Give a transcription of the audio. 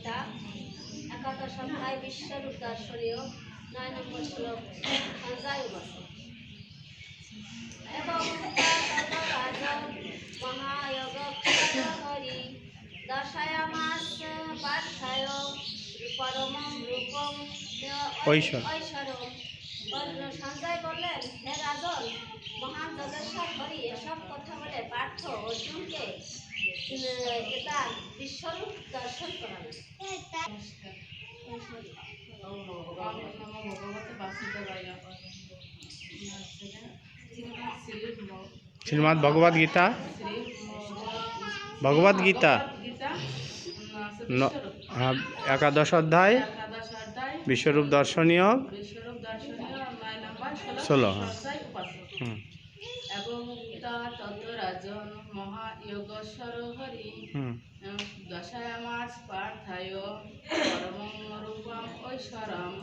গীতা একাদশ অধ্যায় বিশ্বরূপ দর্শনীয় 9 নম্বর শ্লোক সঞ্জয় উবাচ এবং রাজ মহায়োগক্ষরহরি দর্শয়ামাস পার্থায় পরমং রূপং ঐশ্বরম। সঞ্জয় বললেন, হে রাজন, মহান যোগেশ্বর হরি এসব কথা বলে পার্থ অর্জুনকে তার বিশ্বরূপ দর্শন করালেন। শ্রীমদ্ ভগবদ গীতা একাদশ অধ্যায় বিশ্বরূপ দর্শনীয় 16। এবং রাজন মহায়োগেশ্বর হরি দশায়ামাস পার্থায় পরমং রূপম ঐশ্বরম।